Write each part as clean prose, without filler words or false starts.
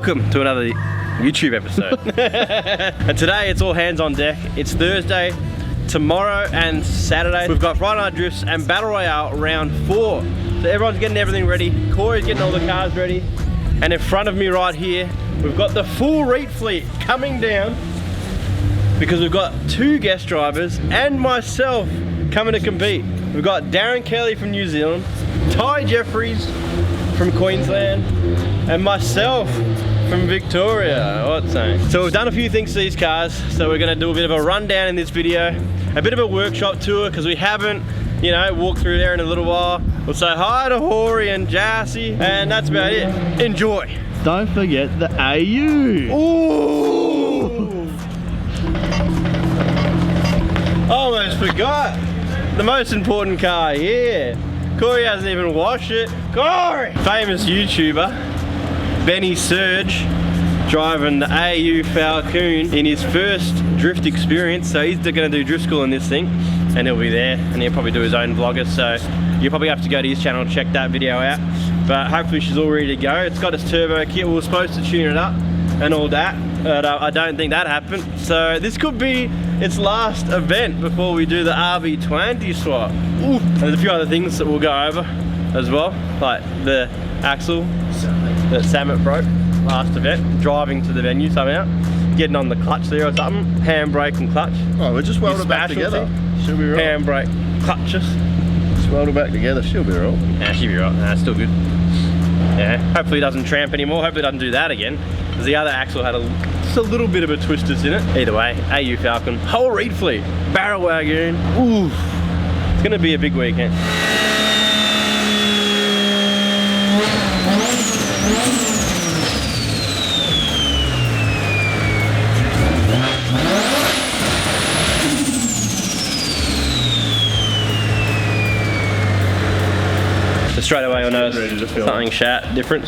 Welcome to another YouTube episode. And today it's all hands on deck. It's Thursday, tomorrow and Saturday. We've got Friday Night Drifts and Battle Royale round 4. So everyone's getting everything ready. Corey's getting all the cars ready. And in front of me right here, we've got the full Reet fleet coming down because we've got 2 guest drivers and myself coming to compete. We've got Darren Kelly from New Zealand, Ty Jeffries from Queensland, and myself from Victoria. What's saying? So we've done a few things to these cars, so we're gonna do a bit of a rundown in this video, a bit of a workshop tour because we haven't, you know, walked through there in a little while. We'll say hi to Hori and Jassy, and that's about it. Enjoy. Don't forget the AU. Ooh! Almost forgot. The most important car here. Corey hasn't even washed it. Corey! Famous YouTuber, Benny Surge, driving the AU Falcon in his first drift experience. So he's gonna do drift school in this thing, and he'll be there, and he'll probably do his own vlogger. So you'll probably have to go to his channel and check that video out. But hopefully she's all ready to go. It's got its turbo kit. We were supposed to tune it up and all that, but I don't think that happened. So this could be its last event before we do the RB20 swap. Ooh. There's a few other things that we'll go over as well, like the axle that Samet broke last event, driving to the venue somehow, getting on the clutch there or something, handbrake and clutch. Oh, we just welded back together. She'll be right. Handbrake, clutches. Just welded back together. She'll be right. Yeah, she'll be right. Nah, still good. Yeah, hopefully it doesn't tramp anymore. Hopefully it doesn't do that again, because the other axle had just a little bit of a twisters in it. Either way, AU Falcon, whole Reet fleet, Barrawagz. Ooh, it's gonna be a big weekend. Straight away you'll notice something different.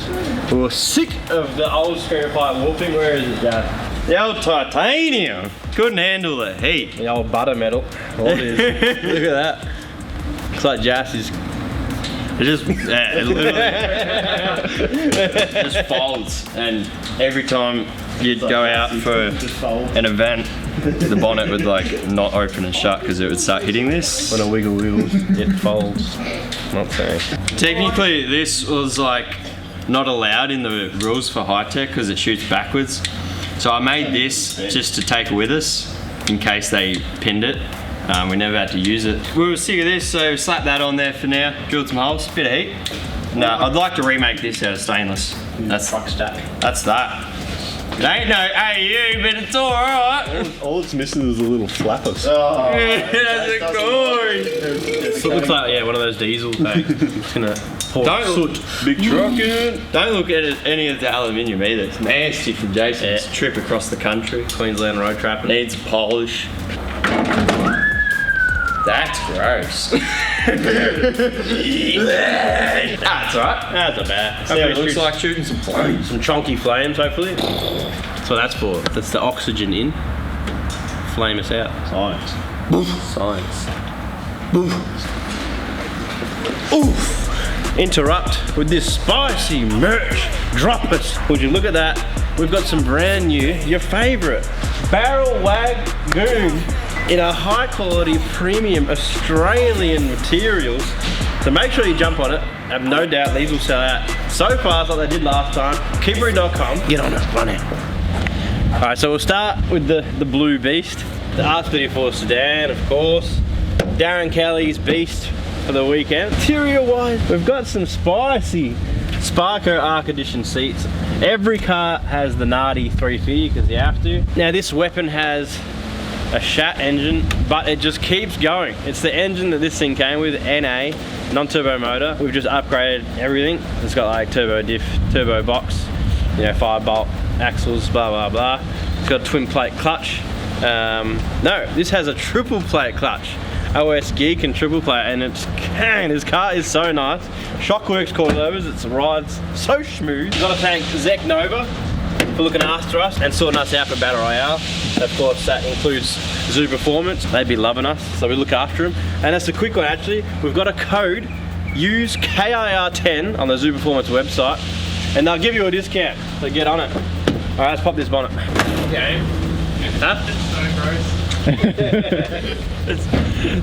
We were sick of the old screen pipe wolfing. Where is it, Dad? The old titanium. Couldn't handle the heat. The old butter metal. All it is. Look at that. Looks like Jass's. It just, it literally just folds. And every time you'd go out for an event, the bonnet would like not open and shut because it would start hitting this. When a wiggle wiggles, it folds. Not saying. Technically, this was like not allowed in the rules for high tech because it shoots backwards. So I made this just to take with us in case they pinned it. We never had to use it. We were sick of this, so slap that on there for now. Drilled some holes, bit of heat. No, I'd like to remake this out of stainless. That's truck stack. That's that. It ain't no AU, but it's alright. All it's missing is a little flapper. Oh, that's a glory. It looks like, yeah, one of those diesels, hey. It's gonna pour soot. Big truck in it. Don't look at any of the aluminium either. It's nasty from Jason's trip across the country. Queensland road trapping. Needs a polish. That's gross. That's alright. That's not bad. It looks like shooting some flames. Some chunky flames, hopefully. That's what that's for. That's the oxygen in. Flame us out. Science. Boof. Science. Boof. Oof. Interrupt with this spicy merch. Drop it. Would you look at that? We've got some brand new, your favourite, Barrawagz in a high quality premium Australian materials. So make sure you jump on it. I have no doubt these will sell out so fast like they did last time. Keepery.com, get on it, run it. Alright, so we'll start with the blue beast. The R34 sedan, of course. Darren Kelly's beast for the weekend. Interior wise, we've got some spicy Sparko Arc Edition seats. Every car has the Nardi 350 because you have to. Now this weapon has a Shat engine, but it just keeps going. It's the engine that this thing came with, NA, non-turbo motor. We've just upgraded everything. It's got like turbo diff, turbo box, you know, 5-bolt axles, blah blah blah. It's got a twin plate clutch. No, this has a triple plate clutch. OS Geek and triple plate, and it's, man, this car is so nice. Shockworks coilovers, it rides so smooth. Gotta thank Zek Nova for looking after us and sorting us out for Battle Royale. Of course, that includes Zoo Performance. They'd be loving us, so we look after them. And that's a quick one actually. We've got a code, use KIR10 on the Zoo Performance website. and they'll give you a discount, so get on it. Alright, let's pop this bonnet. Okay. Huh? It's so gross.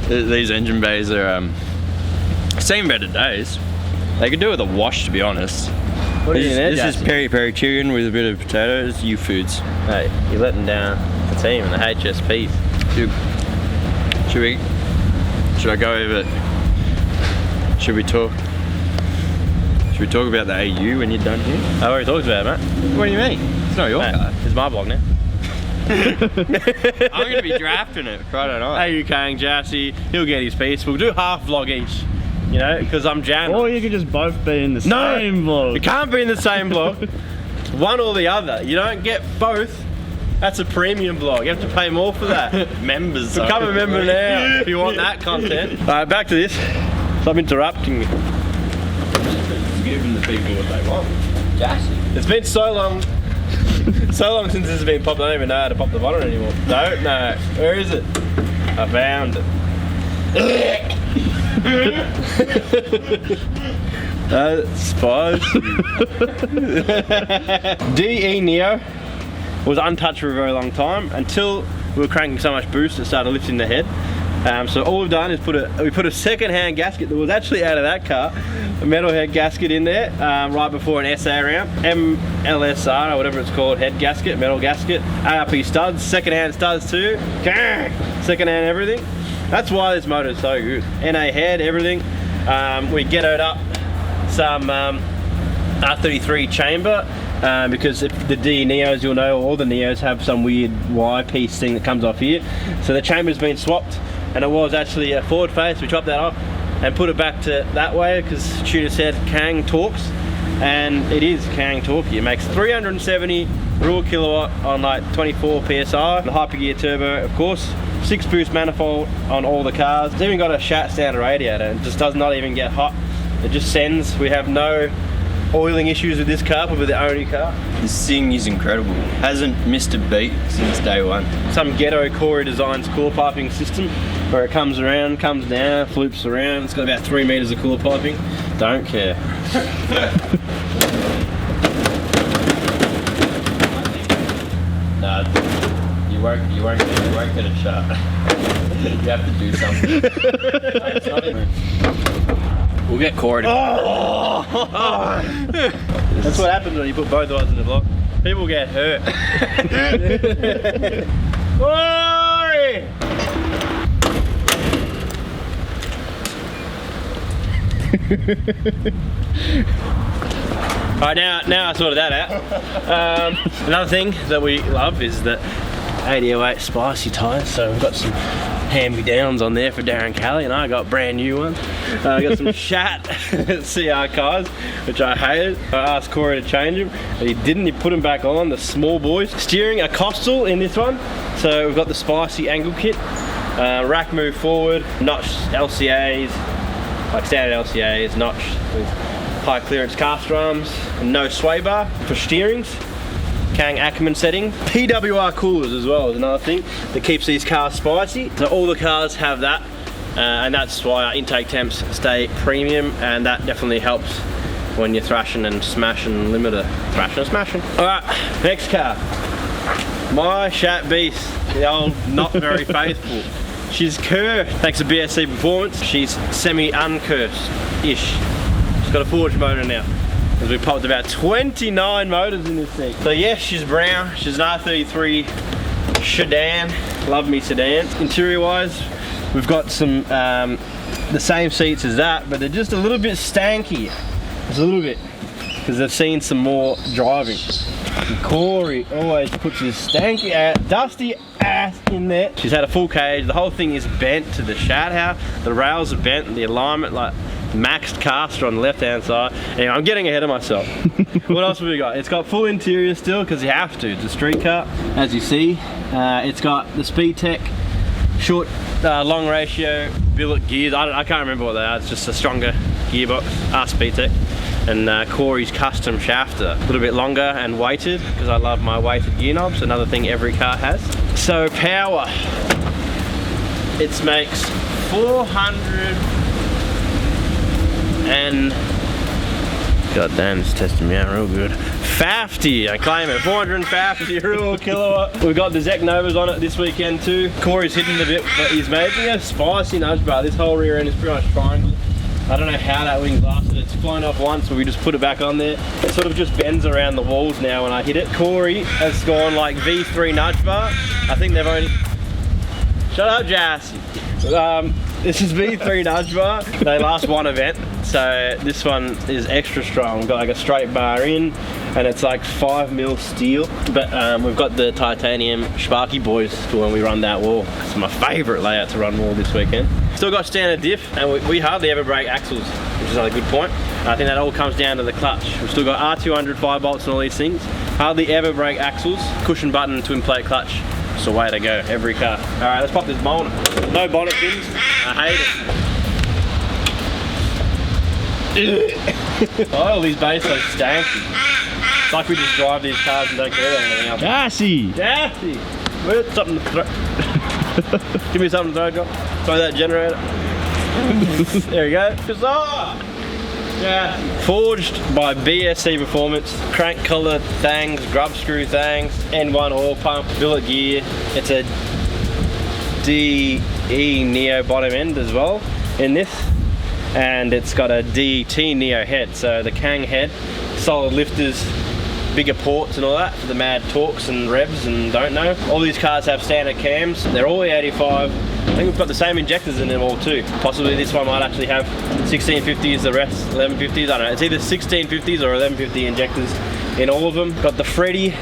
These engine bays are seen better days. They could do with a wash, to be honest. What are you in there, This is peri peri chicken with a bit of potatoes. You foods. Hey, you're letting down the team and the HSPs. Should I go over? Should we talk about the AU when you're done here? I already talked about it, mate. What do you mean? It's not your car. It's my blog now. I'm gonna be drafting it Friday night. AU Kang, Jassy, he'll get his piece. We'll do half vlog each, you know, because I'm Jan. Or you could just both be in the same vlog. It can't be in the same vlog. It's one or the other. You don't get both. That's a premium vlog. You have to pay more for that. Members. Become a member now if you want that content. Alright, back to this. Stop interrupting me. Give them the people what they want. Jassy. It's been so long since this has been popped, I don't even know how to pop the bottle anymore. Don't know. Where is it? I found it. Spicy. DE Neo was untouched for a very long time until we were cranking so much boost it started lifting the head. So all we've done is we put a second-hand gasket that was actually out of that car, a metal head gasket in there right before an SA round, MLSR or whatever it's called, head gasket, metal gasket, ARP studs, second-hand studs too, second-hand everything. That's why this motor is so good. NA head, everything. We ghettoed up some R33 chamber. Because if the D Neos, you'll know all the Neos have some weird Y piece thing that comes off here. So the chamber's been swapped, and it was actually a forward face. We chopped that off and put it back to that way because Tuner said Kang talks, and it is Kang talky. It makes 370 raw kilowatt on like 24 PSI. The hypergear turbo, of course. 6 boost manifold on all the cars. It's even got a shat standard radiator. It just does not even get hot. It just sends. We have no oiling issues with this car, probably the only car. This thing is incredible. Hasn't missed a beat since day one. Some ghetto Corey Designs core piping system where it comes around, comes down, floops around. It's got about 3 meters of core piping. Don't care. Nah, you won't get a shot. You have to do something. We'll get Corey to That's what happens when you put both eyes in the vlog. People get hurt. Oi! Alright, now I sorted that out. Another thing that we love is the 8008 spicy tyres. So we've got some hand-me-downs on there for Darren Kelly, and I got brand new ones. I got some shat CR cars, which I hated. I asked Corey to change them, but he didn't. He put them back on, the small boys. Steering, a Costal in this one. So we've got the spicy angle kit. Rack move forward, notched LCAs, like standard LCAs, notched with high clearance cast drums, and no sway bar for steerings. Kang Ackerman setting. PWR coolers as well is another thing that keeps these cars spicy. So all the cars have that, and that's why our intake temps stay premium, and that definitely helps when you're thrashing and smashing limiter. Thrashing and smashing. Alright, next car. My Shat Beast, the old not very faithful. She's cursed thanks to BSC Performance. She's semi-uncursed-ish. She's got a forged motor now. Because we popped about 29 motors in this thing. So yes, she's brown. She's an R33 sedan. Love me sedans. Interior wise, we've got some the same seats as that, but they're just a little bit stanky. Just a little bit, because they've seen some more driving. And Corey always puts his stanky ass, dusty ass in there. She's had a full cage. The whole thing is bent to the shat house. The rails are bent and the alignment, like maxed caster on the left hand side. Anyway, I'm getting ahead of myself. What else have we got? It's got full interior still, because you have to. It's a street car, as you see. It's got the Speed Tech short long ratio billet gears. I can't remember what they are. It's just a stronger gearbox. Speed Tech. And Corey's custom shafter, a little bit longer and weighted, because I love my weighted gear knobs. Another thing every car has. So power, it makes 400 and God damn, it's testing me out real good. 50, I claim it. 450 real kilowatt. We've got the Zek Novas on it this weekend too. Corey's hitting a bit, but he's making a spicy nudge bar. This whole rear end is pretty much triangle. I don't know how that wing's lasted. It's flown off once, but we just put it back on there. It sort of just bends around the walls now when I hit it. Corey has gone like V3 nudge bar. I think they've only... Shut up, Jassy. This is V3 nudge bar. They last one event, so this one is extra strong. We've got like a straight bar in, and it's like 5mm steel. But we've got the titanium Sparky boys for when we run that wall. It's my favourite layout to run wall this weekend. Still got standard diff, and we hardly ever break axles, which is another good point. I think that all comes down to the clutch. We've still got R200 5 bolts and all these things. Hardly ever break axles. Cushion button, twin plate clutch. It's the way to go, every car. All right, let's pop this bonnet. No bonnet pins, I hate it. Oh, all these bases are stanky. It's like we just drive these cars and don't care about anything else. Gassy! Gassy! Where's something to throw? Give me something to throw, John. Throw that generator. There we go. Huzzah! Yeah. Forged by BSC Performance, crank collar thangs, grub screw thangs, N1 oil pump, billet gear. It's a DE Neo bottom end as well in this, and it's got a DT Neo head, so the Kang head, solid lifters, bigger ports and all that for the mad torques and revs and don't know. All these cars have standard cams. They're all E85. I think we've got the same injectors in them all too. Possibly this one might actually have 1650s, the rest 1150s. I don't know. It's either 1650s or 1150 injectors in all of them. Got the Freddy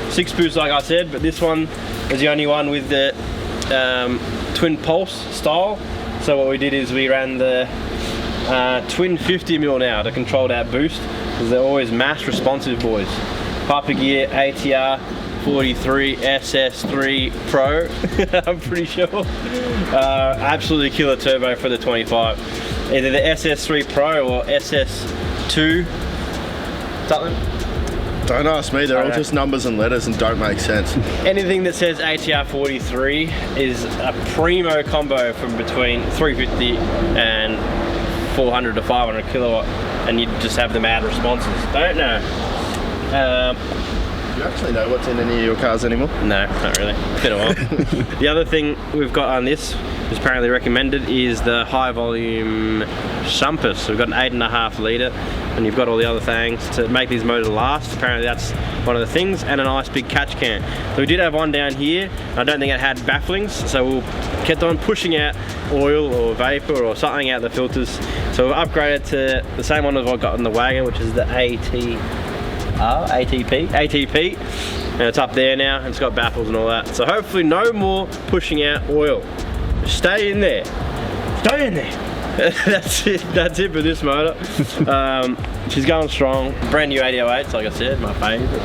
6 boost like I said, but this one is the only one with the twin pulse style. So what we did is we ran the twin 50mm now to control that boost, because they're always mass responsive boys. Piper Gear ATR 43 SS3 Pro, I'm pretty sure. Absolutely killer turbo for the 25. Either the SS3 Pro or SS2 something. Don't ask me, they're all just numbers and letters and don't make sense. Anything that says ATR 43 is a primo combo from between 350 and 400 to 500 kilowatt, and you just have the mad responses. Don't know. Do you actually know what's in any of your cars anymore? No, not really. It's been a while. The other thing we've got on this, which is apparently recommended, is the high volume sumpus. We've got an 8.5 litre, and you've got all the other things to make these motors last. Apparently that's one of the things, and a nice big catch can. So we did have one down here. I don't think it had bafflings, so we'll kept on pushing out oil or vapor or something out the filters. So we've upgraded to the same one as what I got in the wagon, which is the ATP, and it's up there now, and it's got baffles and all that. So hopefully no more pushing out oil. Just stay in there. Stay in there. That's it for this motor. She's going strong. Brand new 808s, like I said, my favourite.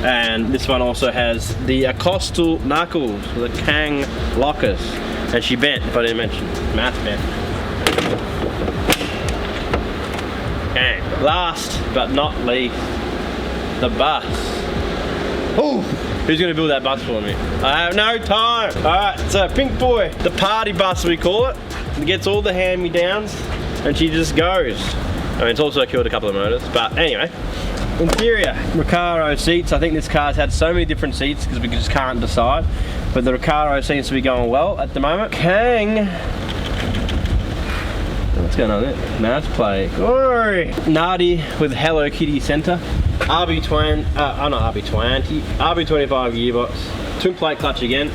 And this one also has the Acostal knuckles with the Kang lockers. And she bent, if I didn't mention. Mass bent. Okay. Last but not least, the bus. Oh, who's gonna build that bus for me? I have no time. All right, so Pink Boy, the party bus we call it. It gets all the hand-me-downs, and she just goes. I mean, it's also killed a couple of motors, but anyway. Interior, Recaro seats. I think this car's had so many different seats because we just can't decide. But the Recaro seems to be going well at the moment. Kang. What's going on there? Mouse play. Glory. Nardi with Hello Kitty Center. RB20, RB25 gearbox. Twin plate clutch again.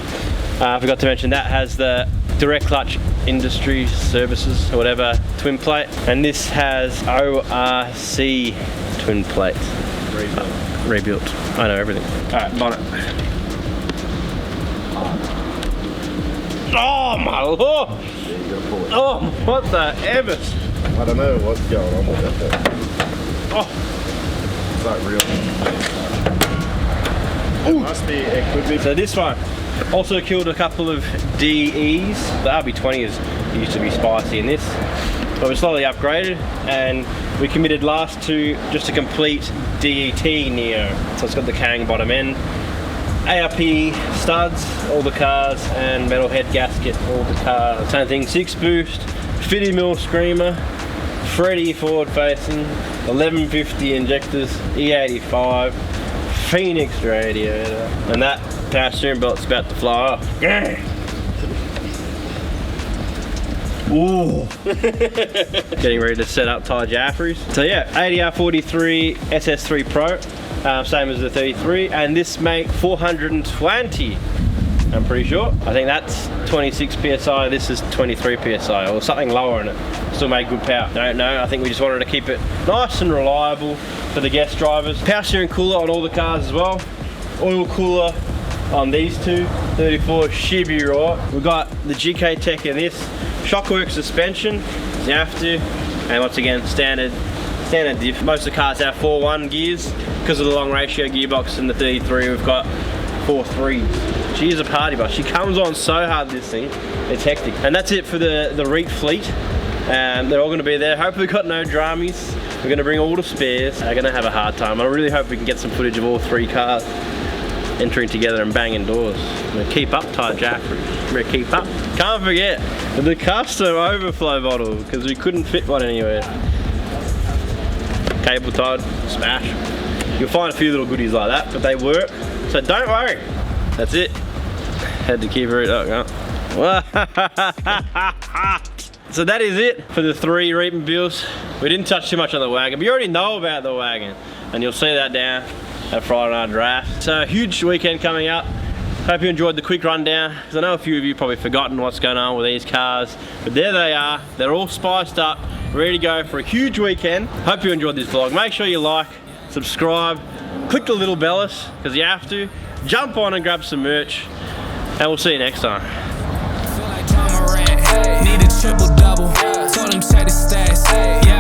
I forgot to mention that has the direct clutch industry services or whatever twin plate. And this has ORC twin plate. Rebuilt. I know everything. Alright, bonnet. Oh my lord! Oh, what the Evers? I don't know what's going on with that. Oh. It's like real. It must be, it could be. So this one also killed a couple of DEs. The RB20 used to be spicy in this, but we slowly upgraded, and we committed last to just a complete DET Neo. So it's got the Kang bottom end, ARP studs, all the cars, and metal head gasket, all the cars. Same thing, 6 boost, 50mm screamer, Freddy forward facing, 1150 injectors, E85, Phoenix radiator, and that power steering belt's about to fly off. Ooh. Getting ready to set up Ty Jaffrey's. So yeah, ADR43 SS3 Pro, same as the 33, and this make 420. I'm pretty sure. I think that's 26 PSI, this is 23 PSI, or something lower in it. Still make good power. Don't know, I think we just wanted to keep it nice and reliable for the guest drivers. Power steering cooler on all the cars as well. Oil cooler on these two, 34 should be right. We've got the GK Tech in this. Shockwork suspension, you have to. And once again, standard diff. Most of the cars have 4.1 gears. Because of the long ratio gearbox in the 33, we've got 4.3s. She is a party bus. She comes on so hard, this thing. It's hectic. And that's it for the Reet fleet. They're all going to be there. Hopefully we've got no dramies. We're going to bring all the spares. They're going to have a hard time. I really hope we can get some footage of all three cars entering together and banging doors. I'm going to keep up, Ty Jaffrey. We're going to keep up. Can't forget the custom overflow bottle, because we couldn't fit one anywhere. Cable tied, smash. You'll find a few little goodies like that, but they work. So don't worry. That's it. Had to keep it up. So that is it for the 3 Reet Bills. We didn't touch too much on the wagon, but you already know about the wagon, and you'll see that down at Friday Night Draft. So huge weekend coming up. Hope you enjoyed the quick rundown, because I know a few of you probably forgotten what's going on with these cars, but there they are. They're all spiced up, ready to go for a huge weekend. Hope you enjoyed this vlog. Make sure you like, subscribe, click the little bells, because you have to. Jump on and grab some merch, and we'll see you next time. Need a triple double, told him check the stats.